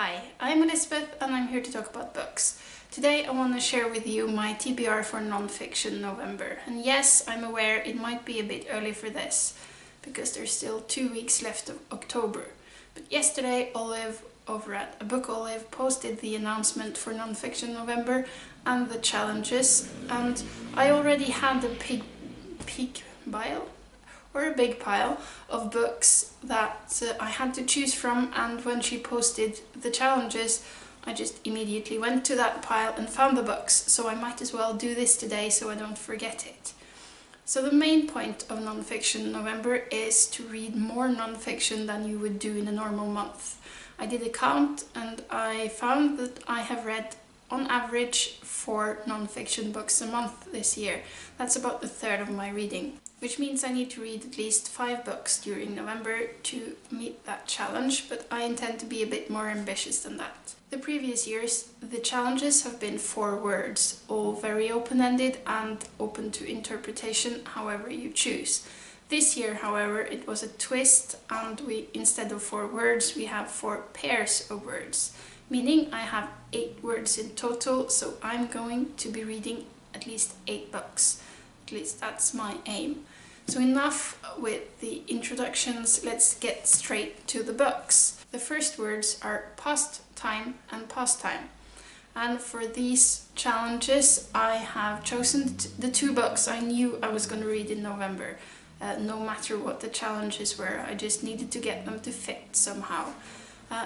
Hi, I'm Elizabeth and I'm here to talk about books. Today I want to share with you my TBR for non-fiction November. And yes, I'm aware it might be a bit early for this, because there's still 2 weeks left of October. But yesterday Olive over at A Book Olive posted the announcement for non-fiction November and the challenges, and I already had a big pile of books that I had to choose from, and when she posted the challenges I just immediately went to that pile and found the books, so I might as well do this today so I don't forget it. So the main point of non-fiction November is to read more non-fiction than you would do in a normal month. I did a count and I found that I have read on average 4 non-fiction books a month this year. That's about a third of my reading, which means I need to read at least 5 books during November to meet that challenge, but I intend to be a bit more ambitious than that. The previous years, the challenges have been 4 words, all very open-ended and open to interpretation however you choose. This year, however, it was a twist, and instead of 4 words, we have 4 pairs of words, meaning I have 8 words in total, so I'm going to be reading at least 8 books. At least that's my aim. So enough with the introductions, let's get straight to the books. The first words are pastime and pastime. And for these challenges I have chosen the 2 books I knew I was going to read in November. No matter what the challenges were, I just needed to get them to fit somehow.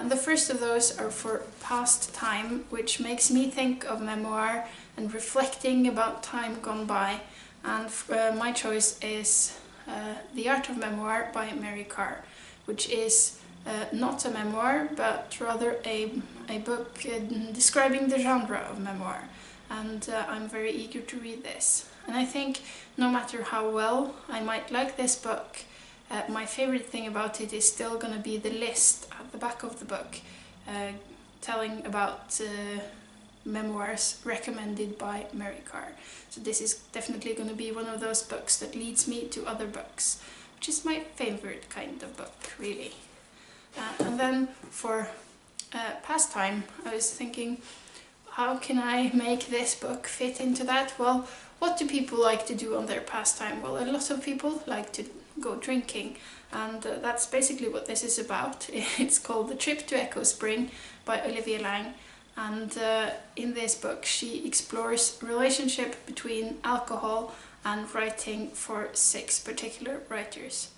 The first of those are for pastime, which makes me think of memoir and reflecting about time gone by. And my choice is The Art of Memoir by Mary Karr, which is not a memoir, but rather a book describing the genre of memoir. And I'm very eager to read this. And I think no matter how well I might like this book, my favorite thing about it is still going to be the list at the back of the book, telling about memoirs recommended by Mary Karr. So this is definitely going to be one of those books that leads me to other books, which is my favorite kind of book, really. And then for pastime, I was thinking, how can I make this book fit into that? Well, what do people like to do on their pastime? Well, a lot of people like to go drinking, and that's basically what this is about. It's called The Trip to Echo Spring by Olivia Lang, and in this book she explores relationship between alcohol and writing for 6 particular writers.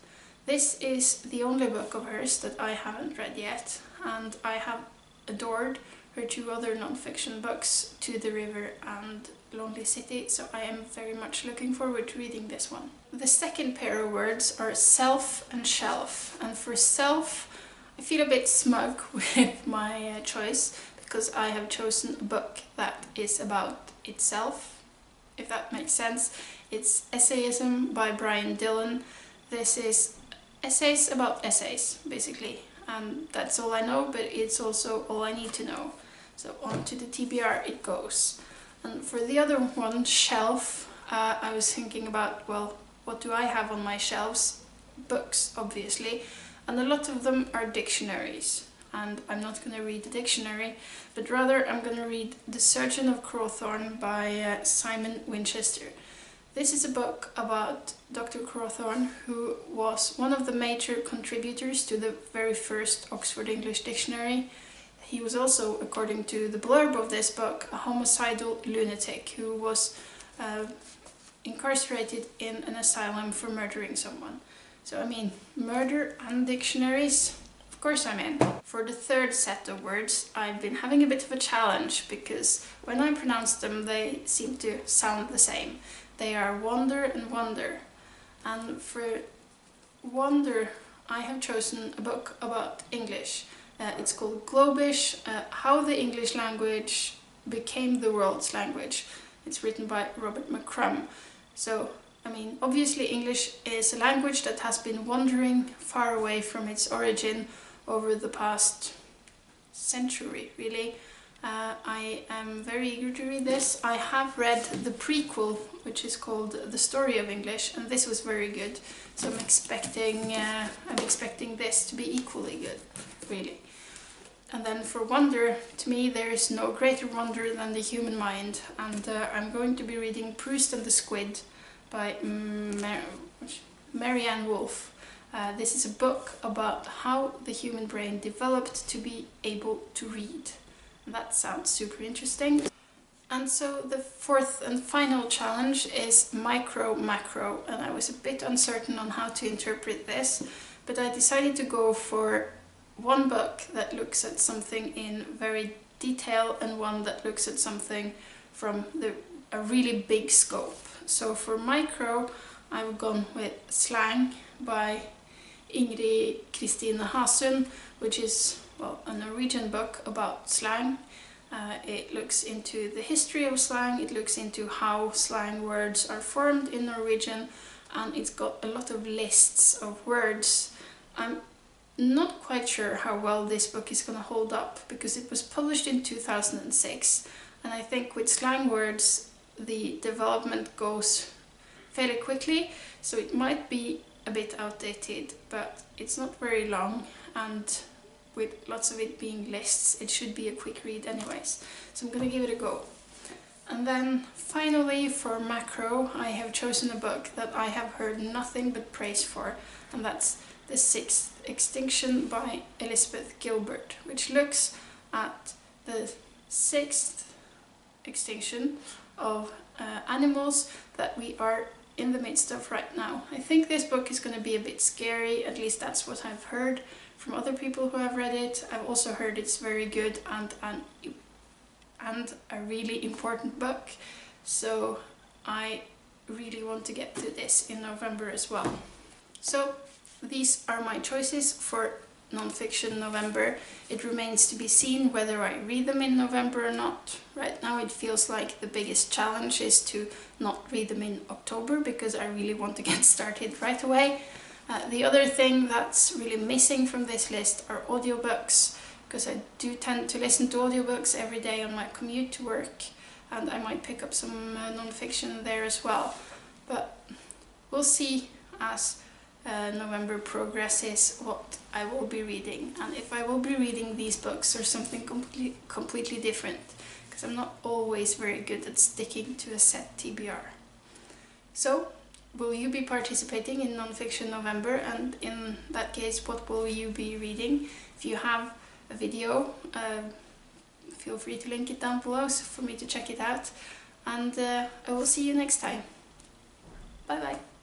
This is the only book of hers that I haven't read yet, and I have adored her 2 other non-fiction books, To the River and Lonely City, so I am very much looking forward to reading this one. The second pair of words are self and shelf, and for self I feel a bit smug with my choice, because I have chosen a book that is about itself, if that makes sense. It's Essayism by Brian Dillon. This is essays about essays, basically, and that's all I know, but it's also all I need to know. So on to the TBR it goes. And for the other one, shelf, I was thinking about, well, what do I have on my shelves? Books, obviously, and a lot of them are dictionaries. And I'm not going to read the dictionary, but rather I'm going to read The Surgeon of Crowthorne by Simon Winchester. This is a book about Dr. Crowthorne, who was one of the major contributors to the very first Oxford English Dictionary. He was also, according to the blurb of this book, a homicidal lunatic who was incarcerated in an asylum for murdering someone. So I mean, murder and dictionaries, of course I'm in. For the third set of words, I've been having a bit of a challenge, because when I pronounce them they seem to sound the same. They are wonder and wonder. And for wonder I have chosen a book about English. It's called Globish, How the English Language Became the World's Language. It's written by Robert McCrum. So, I mean, obviously English is a language that has been wandering far away from its origin over the past century, really. I am very eager to read this. I have read the prequel, which is called The Story of English, and this was very good. So I'm expecting this to be equally good, really. And then for wonder, to me there is no greater wonder than the human mind, and I'm going to be reading Proust and the Squid by Marianne Wolf. This is a book about how the human brain developed to be able to read. That sounds super interesting. And so the fourth and final challenge is micro-macro, and I was a bit uncertain on how to interpret this, but I decided to go for one book that looks at something in very detail and one that looks at something from a really big scope. So for micro, I've gone with Slang by Ingrid Kristine Hasund, which is, well, a Norwegian book about slang. It looks into the history of slang, it looks into how slang words are formed in Norwegian, and it's got a lot of lists of words. I'm not quite sure how well this book is going to hold up, because it was published in 2006, and I think with slang words the development goes fairly quickly, so it might be a bit outdated, but it's not very long, and with lots of it being lists, it should be a quick read anyways. So I'm gonna give it a go. And then finally for macro, I have chosen a book that I have heard nothing but praise for, and that's The Sixth Extinction by Elizabeth Gilbert, which looks at the sixth extinction of animals that we are in the midst of right now. I think this book is going to be a bit scary, at least that's what I've heard from other people who have read it. I've also heard it's very good and a really important book, so I really want to get to this in November as well. So these are my choices for non-fiction November. It remains to be seen whether I read them in November or not. Right now it feels like the biggest challenge is to not read them in October, because I really want to get started right away. The other thing that's really missing from this list are audiobooks, because I do tend to listen to audiobooks every day on my commute to work, and I might pick up some non-fiction there as well. But we'll see as November progresses what I will be reading, and if I will be reading these books or something completely different, because I'm not always very good at sticking to a set TBR. So, will you be participating in Non-Fiction November, and in that case, what will you be reading? If you have a video, feel free to link it down below for me to check it out, and I will see you next time. Bye bye!